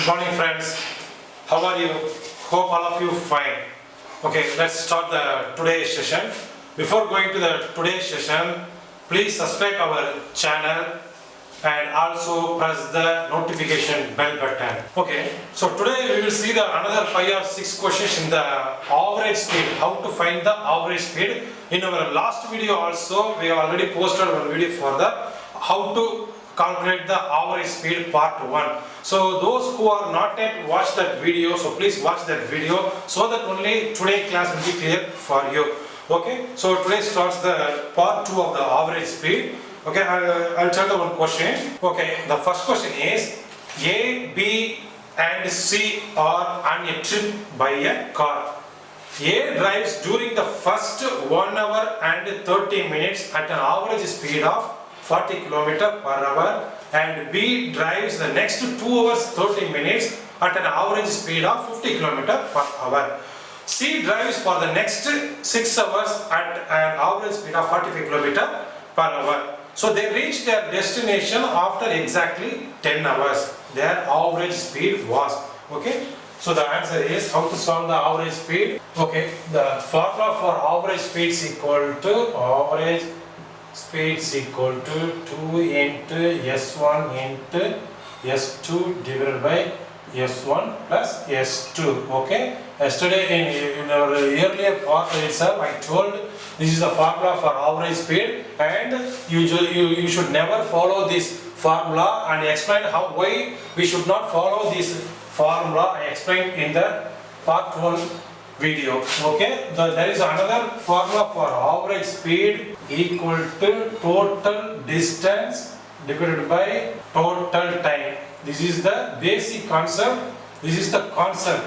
Good morning, friends. How are you? Hope all of you fine. Okay, let's start the today's session. Before going to the today's session, please subscribe our channel and also press the notification bell button. Okay, so today we will see the another 5 or 6 questions in the average speed. How to find the average speed. In our last video also, we have already posted one video for the how to calculate the average speed part 1. So those who are not yet watched that video, so please watch that video so that only today class will be clear for you. Okay, so today starts the part 2 of the average speed. Okay, I'll tell the one question. Okay, the first question is A, B and C are on a trip by a car. A drives during the first 1 hour and 30 minutes at an average speed of 40 km per hour, and B drives the next 2 hours 30 minutes at an average speed of 50 km per hour. C drives for the next 6 hours at an average speed of 45 km per hour. So they reach their destination after exactly 10 hours. Their average speed was. Okay. So the answer is how to solve the average speed. Okay. The formula for average speed is equal to average speed is equal to 2 into S1 into S2 divided by S1 plus S2. Okay. Yesterday in our earlier part itself I told this is the formula for average speed, and you should never follow this formula, and explain why we should not follow this formula. I explained in the part 1 video. Okay, there is another formula for average speed equal to total distance divided by total time. This is the basic concept. This is the concept.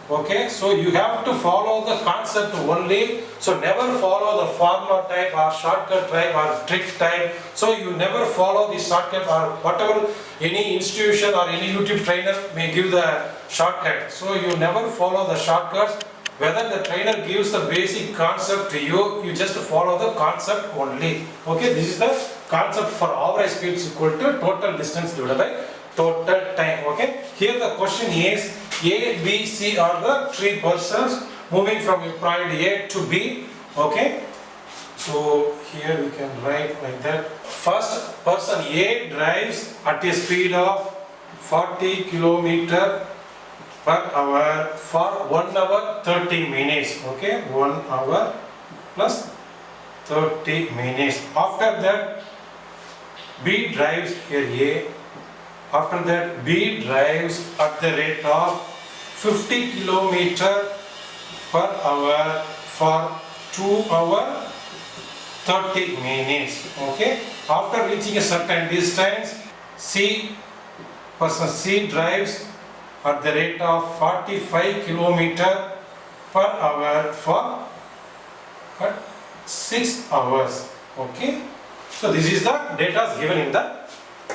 Okay, so you have to follow the concept only. So never follow the formula type or shortcut type or trick type. So you never follow the shortcut or whatever any institution or any YouTube trainer may give the shortcut. So you never follow the shortcuts. Whether the trainer gives the basic concept to you, you just follow the concept only. Okay, this is the concept for average speed is equal to total distance divided by total time. Okay, here the question is A, B, C are the 3 persons moving from a point A to B. Okay, so here we can write like that. First person A drives at a speed of 40 km per hour for 1 hour 30 minutes. Okay, 1 hour plus 30 minutes. After that B drives here A. After that B drives at the rate of 50 km per hour for 2 hours 30 minutes. Okay. After reaching a certain distance, person C drives at the rate of 45 km per hour for 6 hours. Okay. So this is the data given in the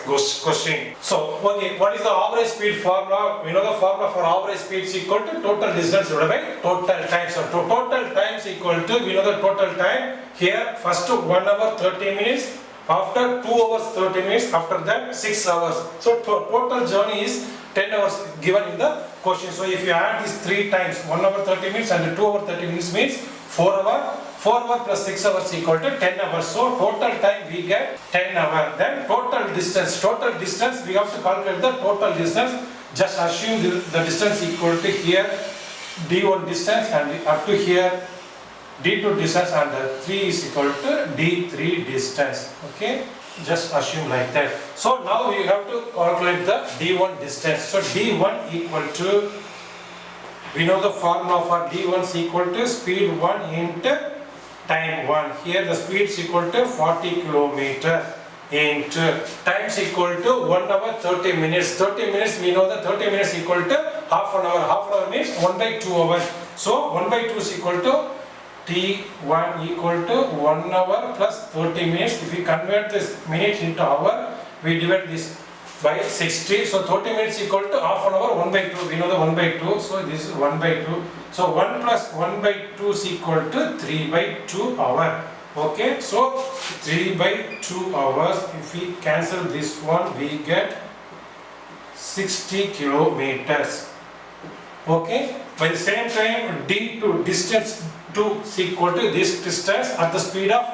question. So, okay, what is the average speed formula? We know the formula for average speed is equal to total distance divided by total time. So, total time is equal to, we know the total time here, first 1 hour 30 minutes, after 2 hours 30 minutes, after that 6 hours. So, total journey is 10 hours given in the question. So, if you add these 3 times, 1 hour 30 minutes and 2 hour 30 minutes means 4 hours. 4 hours plus 6 hours equal to 10 hours. So total time we get 10 hours. Then total distance. Total distance we have to calculate the total distance. Just assume the distance equal to here D1 distance and up to here D2 distance, and the 3 is equal to D3 distance. Okay. Just assume like that. So now we have to calculate the D1 distance. So D1 equal to, we know the formula for D1 is equal to speed 1 into time 1. Here the speed is equal to 40 km into time is equal to 1 hour 30 minutes. 30 minutes, we know that 30 minutes equal to half an hour. Half an hour means 1 by 2 hours. So 1 by 2 is equal to T1 equal to 1 hour plus 30 minutes. If we convert this minute into hour, we divide this by 60. So 30 minutes equal to half an hour 1 by 2. We know the 1 by 2. So this is 1 by 2. So 1 plus 1 by 2 is equal to 3 by 2 hour. Okay. So 3 by 2 hours. If we cancel this one, we get 60 kilometers. Okay, by the same time d to distance to is equal to this distance at the speed of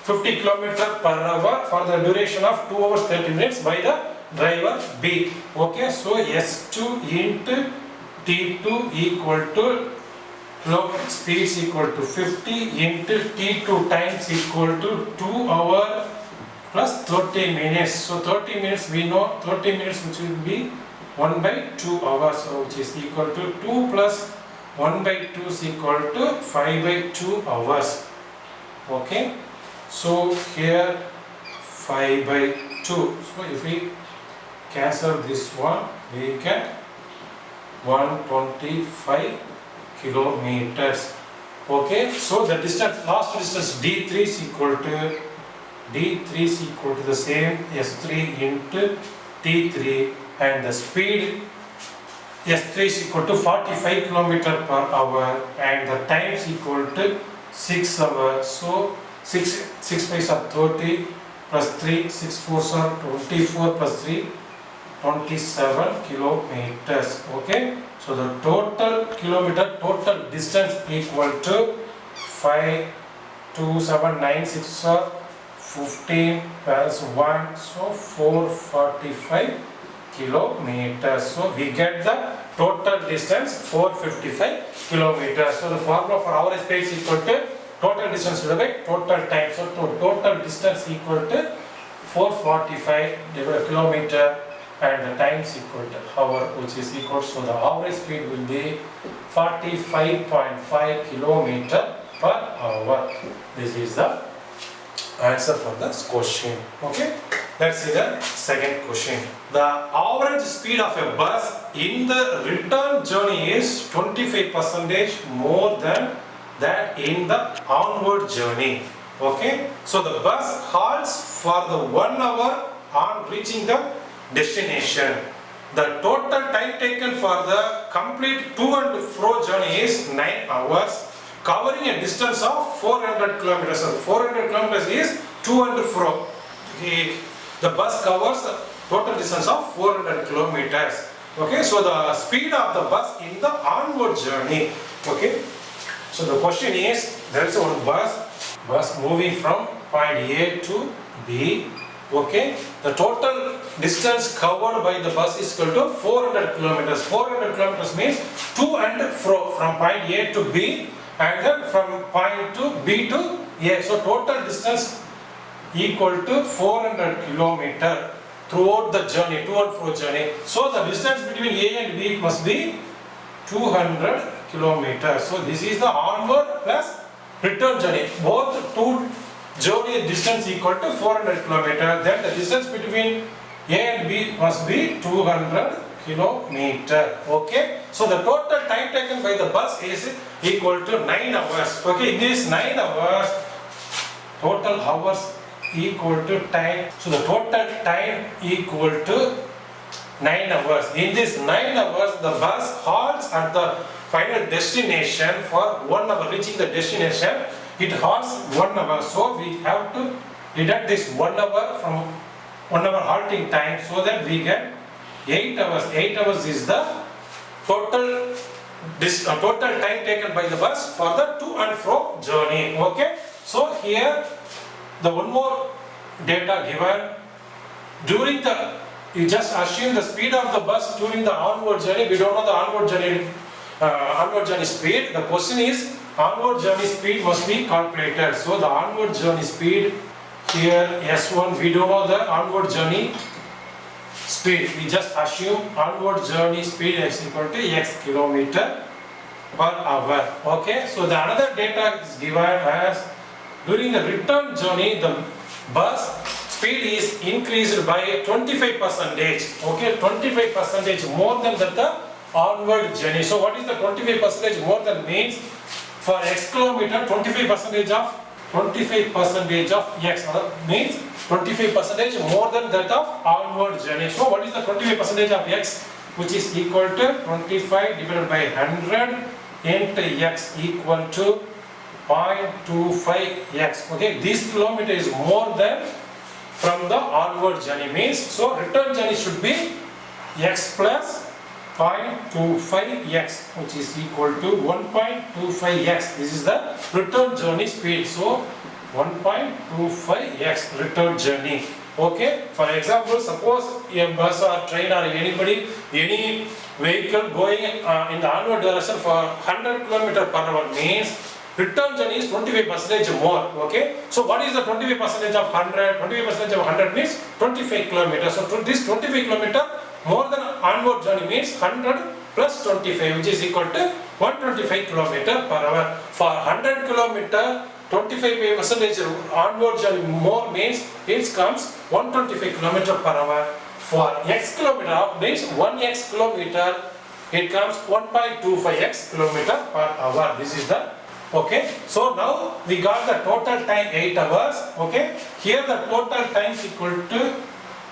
50 km per hour for the duration of 2 hours 30 minutes by the driver B. Okay, so S2 into T2 equal to speed is equal to 50 into T2 times equal to 2 hour plus 30 minutes. So 30 minutes we know 30 minutes which will be 1 by 2 hours, so which is equal to 2 plus 1 by 2 is equal to 5 by 2 hours. Okay, so here 5 by 2. So if we cancel this one, we get 125 kilometers. Okay, so the distance, last distance D3 is equal to the same S3 into T3, and the speed S3 is equal to 45 km per hour and the time is equal to 6 hours. So 6 5s are 30 plus 3, 6 4s are 24 plus 3, 27 kilometers. Okay, so the total distance equal to 5, 2, 7, 9, 6 are 15 plus 1, so 445 kilometers. So we get the total distance 455 kilometers. So the formula for average speed is equal to total distance divided by total time. So total distance equal to 445 divided by kilometer, and the time is equal to hour, which is equal, so the average speed will be 45.5 kilometer per hour. This is the answer for this question. Okay, let's see the second question. The average speed of a bus in the return journey is 25% more than that in the onward journey. Okay, so the bus halts for the 1 hour on reaching the destination. The total time taken for the complete to and fro journey is 9 hours, covering a distance of 400 kilometers. So 400 kilometers is to and fro. The bus covers the total distance of 400 kilometers. Okay, so the speed of the bus in the onward journey. Okay, so the question is, there is one bus moving from point A to B. Okay, the total distance covered by the bus is equal to 400 kilometers. 400 kilometers means to and fro from point A to B, and then from point to B to A. So total distance equal to 400 kilometer throughout the journey, to and fro journey. So the distance between A and B must be 200 kilometers. So this is the onward plus return journey. Both two journey distance equal to 400 kilometer. Then the distance between A and B must be 200 kilometer. Okay, so the total time taken by the bus is equal to 9 hours. Okay, in this 9 hours, total hours equal to time. So the total time equal to 9 hours. In this 9 hours, the bus halts at the final destination for 1 hour. Reaching the destination, it halts 1 hour. So we have to deduct this 1 hour from 1 hour halting time, so that we get 8 hours. 8 hours is the total time taken by the bus for the to and fro journey. Okay, so here the one more data given during the, you just assume the speed of the bus during the onward journey. We don't know the onward journey speed. The question is, onward journey speed must be calculated. So the onward journey speed here S1, we don't know the onward journey speed. We just assume onward journey speed is equal to x kilometer per hour. Okay, so the another data is given as during the return journey, the bus speed is increased by 25%. Okay, 25% more than the onward journey. So what is the 25% more than means? For x kilometer, 25% of x means 25% more than that of onward journey. So what is the 25% of x, which is equal to 25 divided by 100 into x equal to 0.25x. Okay, this kilometer is more than from the onward journey means, so return journey should be x plus 0.25x, which is equal to 1.25x. This is the return journey speed. So 1.25x return journey. Okay, for example, suppose a bus or train or any vehicle going in the onward direction for 100 km per hour means return journey is 25% more. Okay, so what is the 25% of 100? 25% of 100 means 25 kilometers. So this 25 kilometer more than onward journey means 100 plus 25, which is equal to 125 kilometer per hour. For 100 kilometer, 25% onward journey more means it comes 125 kilometer per hour. For x kilometer means 1x kilometer, it comes 1.25x kilometer per hour. This is the okay. So now we got the total time 8 hours. Okay. Here the total time is equal to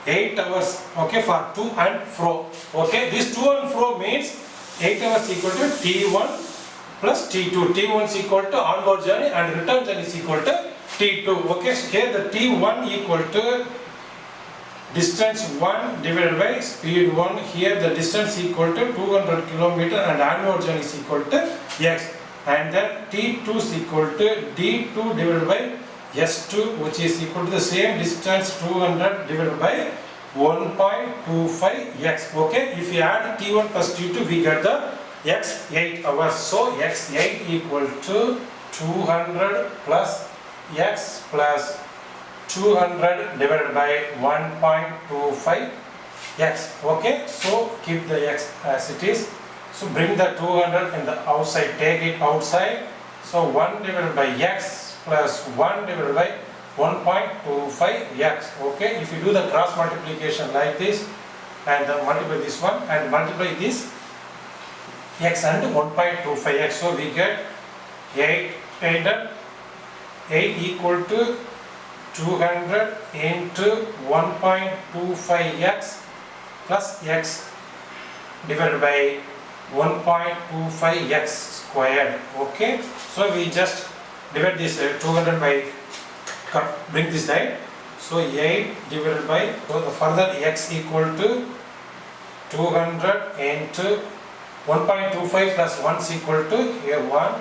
8 hours. Okay, for to and fro. Okay, this to and fro means 8 hours equal to T1 plus T2. T1 is equal to onward journey and return journey is equal to T2. Okay, so here the T1 equal to distance 1 divided by speed 1. Here the distance equal to 200 km and onward journey is equal to x. And then T2 is equal to D2 divided by S2, which is equal to the same distance 200 divided by 1.25x. Okay, if you add T1 plus T2, we get the x 8 hours. So x 8 equal to 200 plus x plus 200 divided by 1.25x. Okay, so keep the x as it is. So bring the 200 in the outside, take it outside. So 1 divided by x plus 1 divided by 1.25x. Okay, if you do the cross multiplication like this and multiply this one and multiply this x and 1.25x, so we get 8 equal to 200 into 1.25x plus x divided by 1.25x squared. Okay, so we just divide this 200 by, bring this side. So 8 divided by, so the further x equal to 200 into 1.25 plus 1 is equal to here 1.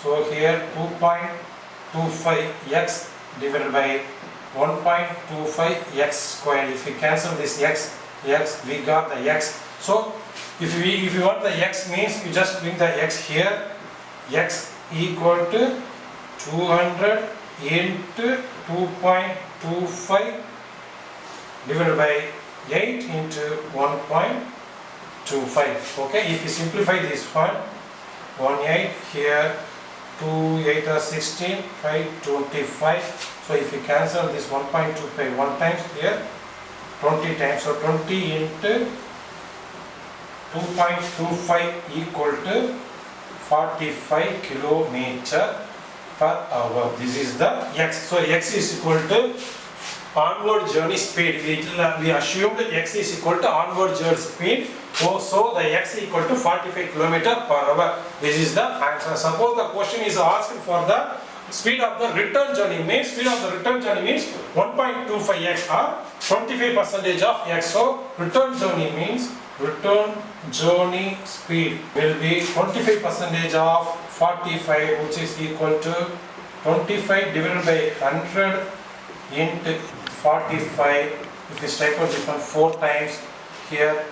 So here 2.25x divided by 1.25x squared. If we cancel this x, we got the x. So if you want the x means you just bring the x here. X equal to 200 into 2.25 divided by 8 into 1.25. Okay, if you simplify this one, 1 8 here, 2 8 are 16, 5 25. So if you cancel this 1.25 1 times here, 20 times. So 20 into 2.25 equal to 45 kilometer per hour. This is the x. So x is equal to onward journey speed. We assumed x is equal to onward journey speed. So the x equal to 45 kilometer per hour. This is the answer. Suppose the question is asked for the speed of the return journey means 1.25x or 25% of x. So return journey means return journey speed will be 25% of 45, which is equal to 25 divided by 100 into 45. If you strike out this one 4 times, here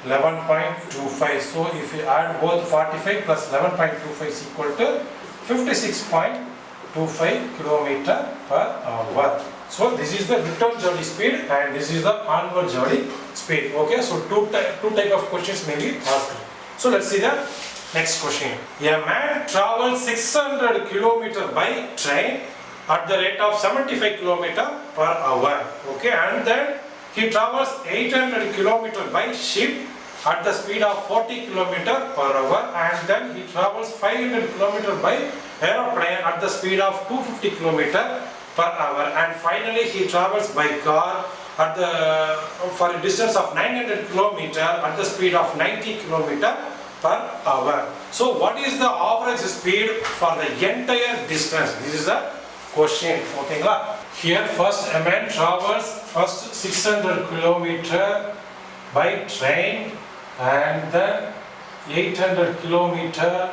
11.25. So if you add both 45 plus 11.25 is equal to 56.25 kilometer per hour. So this is the return journey speed and this is the onward journey speed. Okay, so two type of questions may be asked. So let's see the next question. A man travels 600 kilometer by train at the rate of 75 kilometer per hour. Okay, and then he travels 800 kilometer by ship at the speed of 40 kilometer per hour, and then he travels 500 kilometer by aeroplane at the speed of 250 kilometer per hour, and finally he travels by car at the for a distance of 900 kilometer at the speed of 90 kilometer per hour. So what is the average speed for the entire distance? This is the question. Okay, here first a man travels first 600 kilometer by train, and then 800 kilometer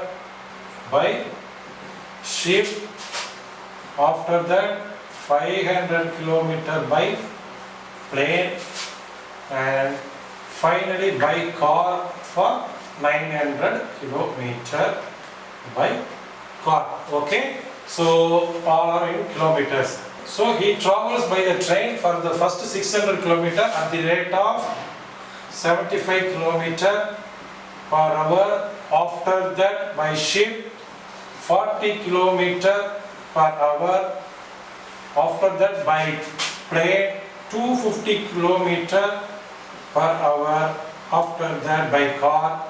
by ship. After that 500 kilometer by plane, and finally by car for 900 kilometer by car. Okay, so all are in kilometers. So he travels by the train for the first 600 kilometer at the rate of 75 kilometer per hour. After that by ship 40 kilometer per hour. After that by plane 250 kilometer per hour. After that by car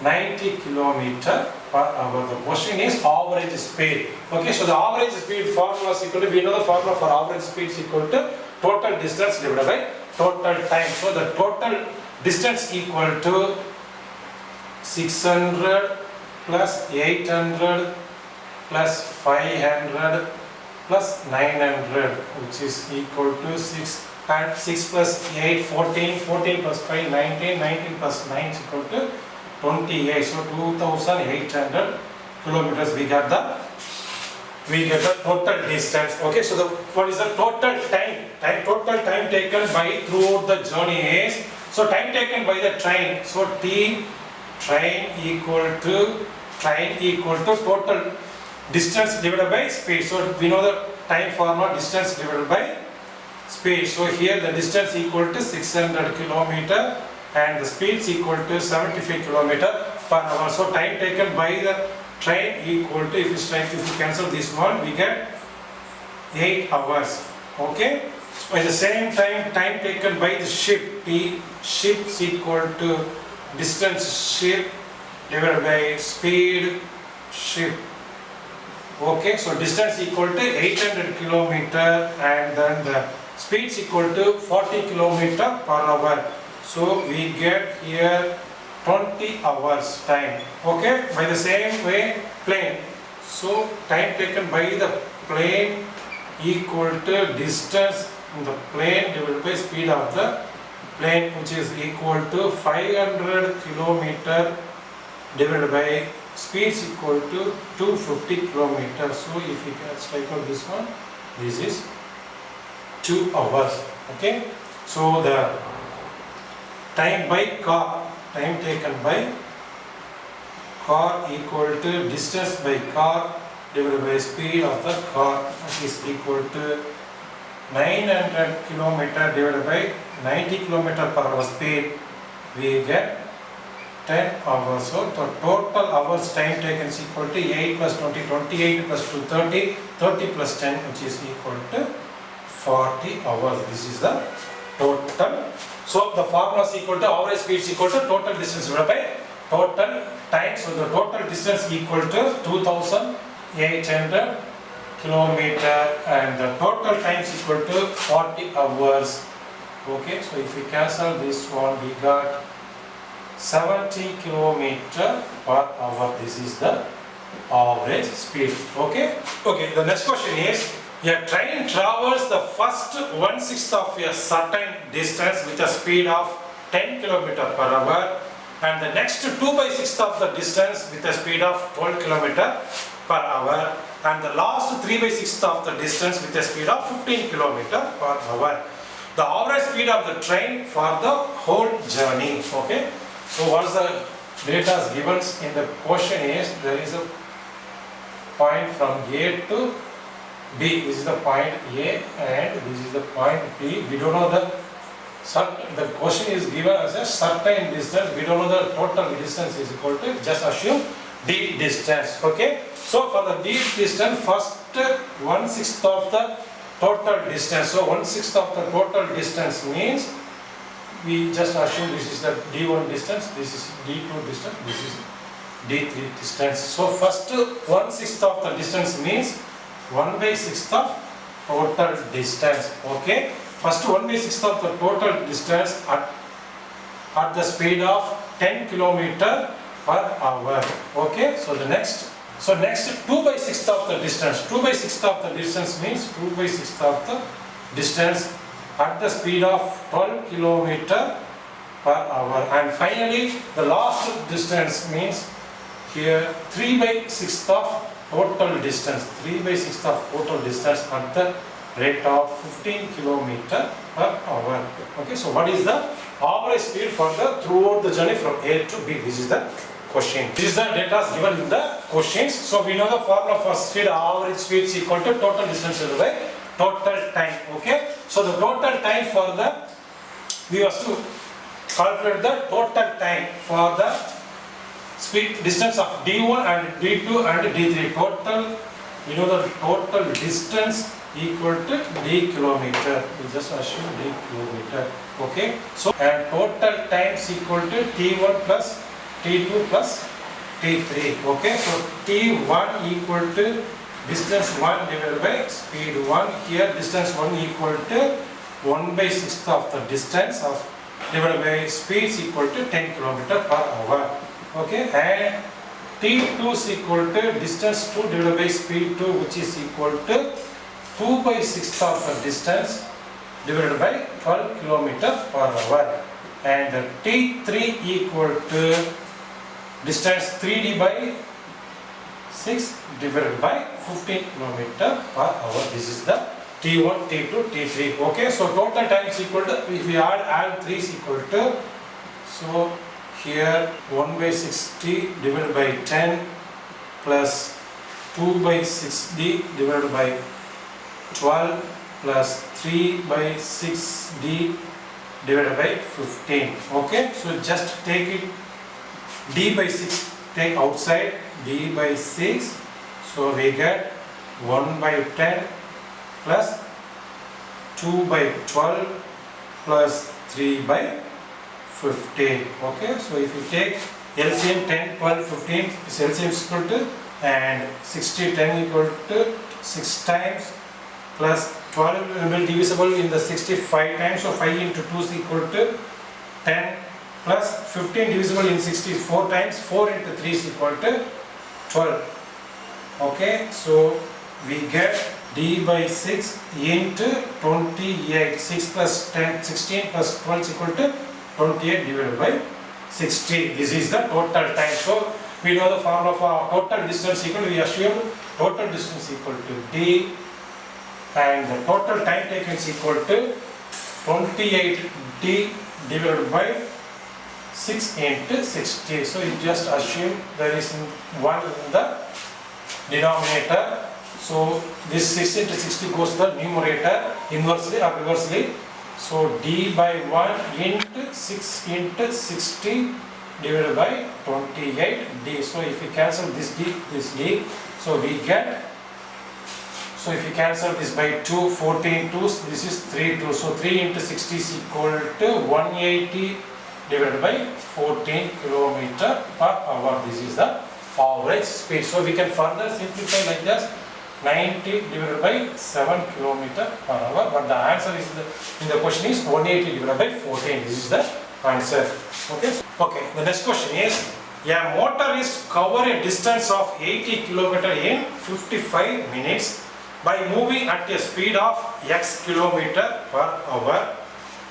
90 kilometer per hour. The question is average speed. Okay, so the average speed formula is equal to, we know the formula for average speed is equal to total distance divided by total time. So the total distance equal to 600 plus 800 plus 500 plus 900, which is equal to 6, and 6 plus 8 14, 14 plus 5 19, 19 plus 9 is equal to 28. So 2800 kilometers we get the total distance. Okay, so what is the total time? Total time taken by throughout the journey is, so time taken by the train, so train equal to total distance divided by speed. So we know the time formula, distance divided by speed. So here the distance equal to 600 kilometer and the speed is equal to 75 kilometer per hour. So time taken by the train equal to, if you cancel this one, we get 8 hours. Okay, by the same time taken by the ship, ship is equal to distance ship divided by speed ship. Okay, so distance equal to 800 kilometer and then the speed is equal to 40 kilometer per hour. So we get here 20 hours time. Okay, by the same way plane. So time taken by the plane equal to distance in the plane divided by speed of the plane, which is equal to 500 kilometer divided by speed is equal to 250 kilometers. So if we can strike out this one, this is 2 hours. Okay, so the time by car, time taken by car equal to distance by car divided by speed of the car, which is equal to 900 kilometer divided by 90 kilometer per hour speed, we get 10 hours. So the total hours time taken is equal to 8 plus 20, 28 plus 2, 30, 30 plus 10, which is equal to 40 hours. This is the total. So the formula is equal to average speed is equal to total distance divided by total time. So the total distance equal to 2800 kilometer and the total time is equal to 40 hours. Okay, so if we cancel this one, we got 70 kilometer per hour. This is the average speed. Okay, the next question is, a train travels the first 1/6 of a certain distance with a speed of 10 km per hour and the next 2/6 of the distance with a speed of 12 km per hour and the last 3/6 of the distance with a speed of 15 km per hour. The average speed of the train for the whole journey. Okay, so what is the data is given in the question is, there is a point from A to B. This is the point A and this is the point B. We don't know the question is given as a certain distance. We don't know the total distance is equal to, just assume D distance. Okay, so for the D distance, first 1/6 of the total distance. So 1/6 of the total distance means we just assume this is the D1 distance, this is D2 distance, this is D3 distance. So first 1/6 of the distance means 1/6 of total distance. Okay, first 1/6 of the total distance at the speed of 10 km per hour. Okay, so the next 2/6 of the distance. 2/6 of the distance means 2/6 of the distance at the speed of 12 km per hour. And finally, the last distance means here 3/6 of total distance, 3/6 of total distance at the rate of 15 km per hour. Okay, so what is the average speed for the throughout the journey from A to B? This is the question. This is the data given in the questions. So we know the formula for speed. Average speed is equal to total distance divided by total time. Okay, so the total time for the, we have to calculate the total time for the speed distance of D1 and D2 and D3. Total, we know the total distance equal to D kilometer. We just assume D kilometer. Okay, so and total times equal to T1 plus T2 plus T3. Okay, so T1 equal to distance 1 divided by speed 1. Here distance 1 equal to 1/6 of the distance of divided by speed is equal to 10 km per hour. Okay, and T2 is equal to distance 2 divided by speed 2, which is equal to 2/6 of the distance divided by 12 km per hour. And T3 equal to distance 3D by 6 divided by 15 km per hour. This is the T1, T2, T3. Okay, so total time is equal to, if we add 3 is equal to, so here 1/60 divided by 10 plus 2/6D divided by 12 plus 3/6D divided by 15. Okay, so just take it D/6, take outside D/6, so we get 1/10 plus 2/12 plus 3/15. Okay, so if you take LCM 10, 12, 15, this LCM is equal to, and 60, 10 equal to 6 times plus 12 will be divisible in the 65 times, so 5 into 2 is equal to 10 plus 15 divisible in 64 times, 4 into 3 is equal to 12. Okay, so we get D/6 into 28. 6 plus 10, 16 plus 12 is equal to 28 divided by 60. This is the total time. So we know the formula for total distance equal to, we assume total distance equal to D, and the total time taken is equal to 28D divided by 6 into 60. So you just assume there is 1 in the denominator. So this 6 into 60 goes to the numerator inversely or reversely. So D/1 into 6 into 60 divided by 28D. So if we cancel this D, so we get, so if you cancel this by 2, 14 2s, this is 3 2. So 3 into 60 is equal to 180 divided by 14 km per hour. This is the average speed. So we can further simplify like this, 90 divided by 7 km per hour. But the answer is in the question is 180 divided by 14. This is the answer. Okay. Okay. The next question is, a motorist cover a distance of 80 km in 55 minutes by moving at a speed of X km per hour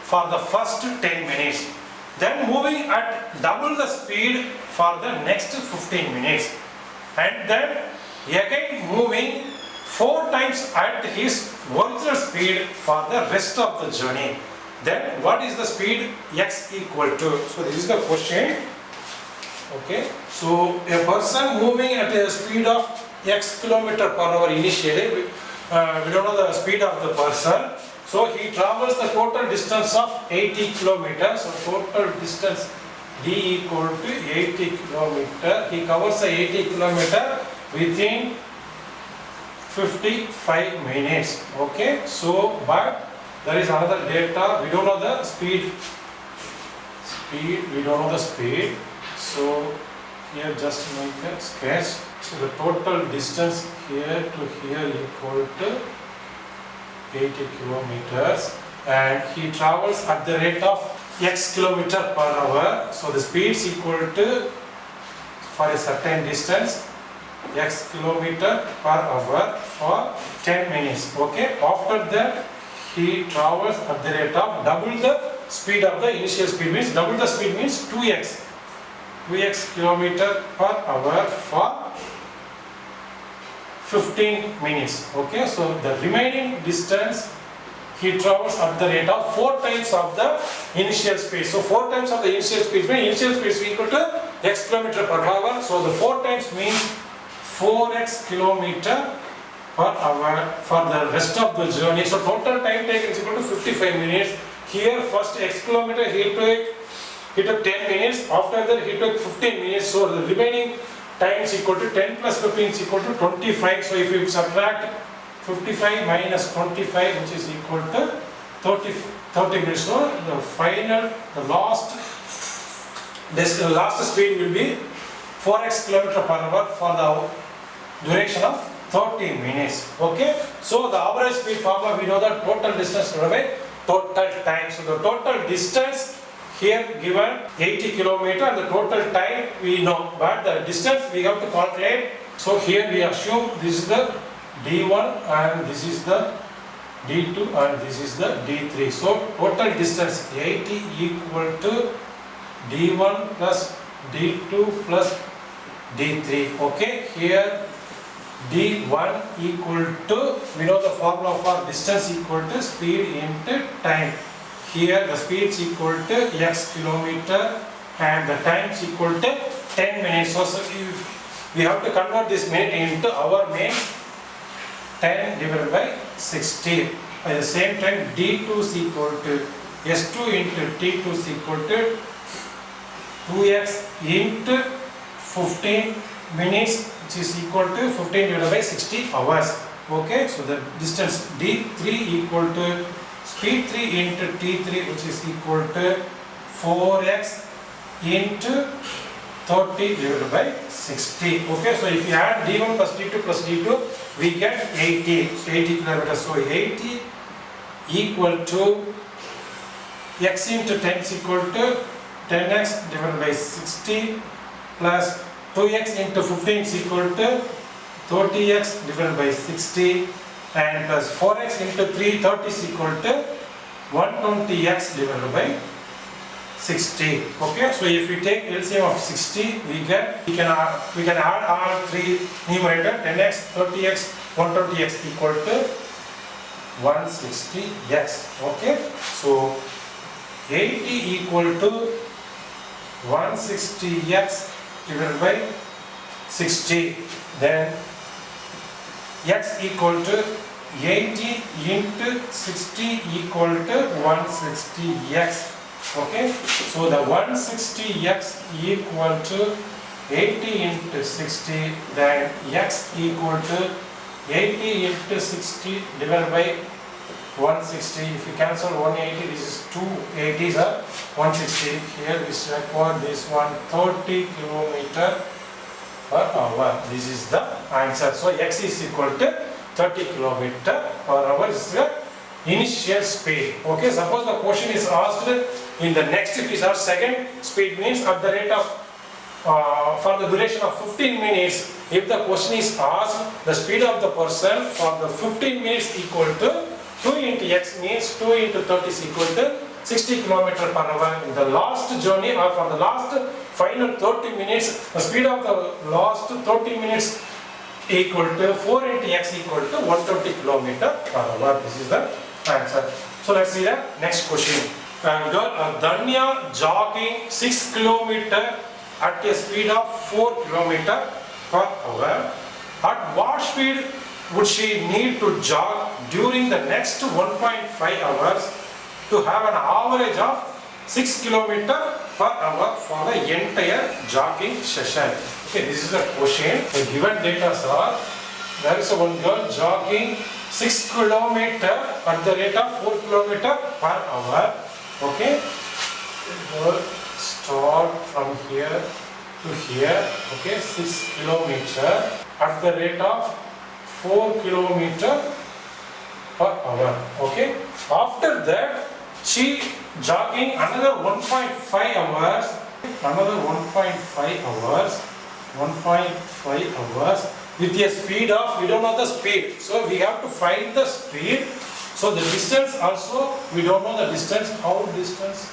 for the first 10 minutes. Then moving at double the speed for the next 15 minutes. And then again moving 4 times at his original speed for the rest of the journey. Then what is the speed X equal to? So this is the question. Okay, so a person moving at a speed of X km per hour initially, we don't know the speed of the person. So he travels the total distance of 80 kilometers. So total distance D equal to 80 kilometer. He covers the 80 kilometer within 55 minutes. Okay, so but there is another data. We don't know the speed. We don't know the speed. So here just make a sketch. So the total distance here to here equal to 80 kilometers, and he travels at the rate of X km per hour. So the speed is equal to, for a certain distance, X km per hour for 10 minutes. Okay, after that he travels at the rate of double the speed of the initial speed means double the speed means 2x. 2x kilometer per hour for 15 minutes. Okay, so the remaining distance he travels at the rate of 4 times of the initial speed. So 4 times of the initial speed means initial speed is equal to x kilometer per hour. So the 4 times means 4x kilometer per hour for the rest of the journey. So total time taken is equal to 55 minutes. Here first x kilometer he took 10 minutes. After that he took 15 minutes. So the remaining time is equal to 10 plus 15 is equal to 25. So if you subtract 55 minus 25, which is equal to 30 minutes. So the last speed will be 4x kilometer per hour for the duration of 30 minutes. Okay. So the average speed formula, we know that total distance divided by total time. So the total distance here given 80 kilometer and the total time we know, but the distance we have to calculate. So here we assume this is the D1 and this is the D2 and this is the D3. So total distance 80 equal to D1 plus D2 plus D3. Okay, here D1 equal to, we know the formula for distance equal to speed into time. Here the speed is equal to x kilometer and the time is equal to 10 minutes. So if we have to convert this minute into hour means 10 divided by 60. At the same time D2 is equal to S2 into T2 is equal to 2x into 15 minutes, which is equal to 15 divided by 60 hours. Okay, so the distance D3 equal to speed 3 into T3, which is equal to 4x into 30 divided by 60. Okay, so if you add D1 plus D2, we get 80. So 80 kilometers. So 80 equal to x into 10 is equal to 10x divided by 60 plus 2x into 15 is equal to 30x divided by 60 and plus 4x into 330 is equal to 120x divided by 60. Okay, so if we take LCM of 60, we can add all three numerator 10x, 30x, 120x equal to 160x. Okay, so 80 equal to 160x divided by 60. Then x equal to 80 into 60 equal to 160x. Okay, so the 160x equal to 80 into 60, then x equal to 80 into 60 divided by 160. If you cancel 180, this is 2 80s are 160. Here we require this one 30 kilometer per hour. This is the answer. So x is equal to 30 kilometer per hour is the initial speed. Okay, suppose the question is asked in the next episode, second speed means at the rate of for the duration of 15 minutes. If the question is asked the speed of the person for the 15 minutes equal to 2 into x means 2 into 30 is equal to 60 km per hour. In the last journey or for the last final 30 minutes, the speed of the last 30 minutes equal to 4 into x equal to 120 km per hour. This is the answer. So let's see the next question. Danya jogging 6 km at a speed of 4 km per hour. At what speed would she need to jog during the next 1.5 hours to have an average of 6 km per hour for the entire jogging session? Okay, this is the question. The given data are, there is one girl jogging 6 km at the rate of 4 km per hour. Okay, we'll start from here to here. Okay, 6 km at the rate of 4 km per hour. Okay, after that she jogging another 1.5 hours. Another 1.5 hours. 1.5 hours with a speed of, we don't know the speed, so we have to find the speed. So the distance also, we don't know the distance. How distance?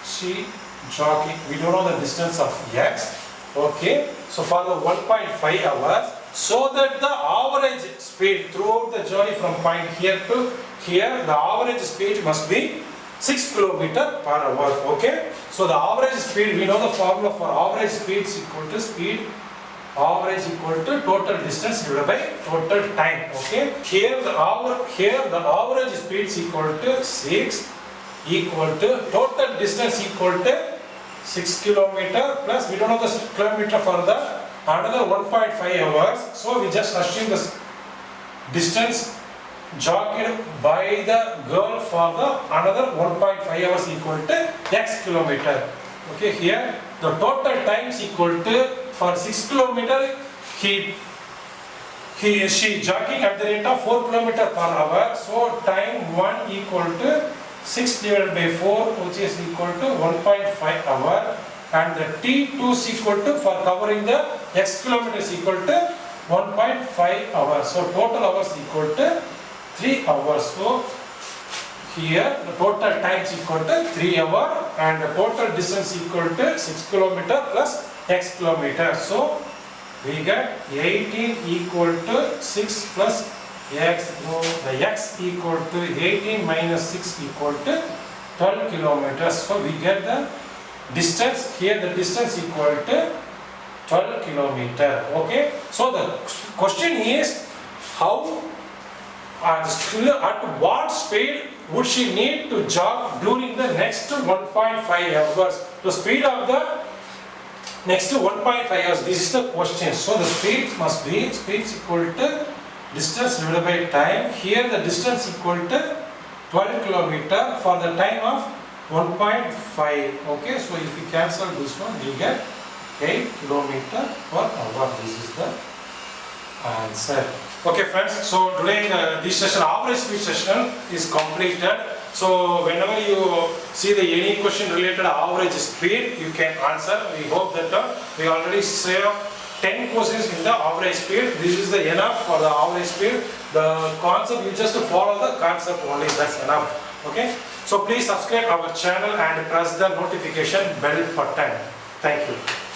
She jogging. We don't know the distance of x. Okay. So for the 1.5 hours, so that the average speed throughout the journey from point here to here, the average speed must be 6 km per hour. Okay. So the average speed, we know the formula for average speed is equal to speed average equal to total distance divided by total time. Okay. Here the average speed is equal to 6 equal to total distance equal to 6 km plus we don't know the kilometer for the another 1.5 hours. So we just assume the distance jogged by the girl for the another 1.5 hours equal to x kilometer. Okay, here the total time is equal to for 6 km she jogging at the rate of 4 km per hour. So time 1 equal to 6 divided by 4 which is equal to 1.5 hour, and the T2 is equal to for covering the x kilometers equal to 1.5 hours. So total hours equal to 3 hours. So here the total time is equal to 3 hours and the total distance equal to 6 km plus x kilometer. So we get 18 equal to 6 plus x. So the x equal to 18 minus 6 equal to 12 kilometers. So we get the distance here. The distance equal to 12 kilometer. Okay. So the question is how at what speed would she need to jog during the next 1.5 hours? The speed of the next 1.5 hours. This is the question. So the speed must be speed equal to distance divided by time. Here the distance equal to 12 kilometer for the time of 1.5. Okay. So if we cancel this one, we get 8 kilometer per hour. This is the answer. Okay friends, so today this session, average speed session is completed. So whenever you see the any question related to average speed, you can answer. We hope that we already saved 10 questions in the average speed. This is the enough for the average speed. The concept, you just follow the concept only, that's enough. Okay. So please subscribe our channel and press the notification bell button. Thank you.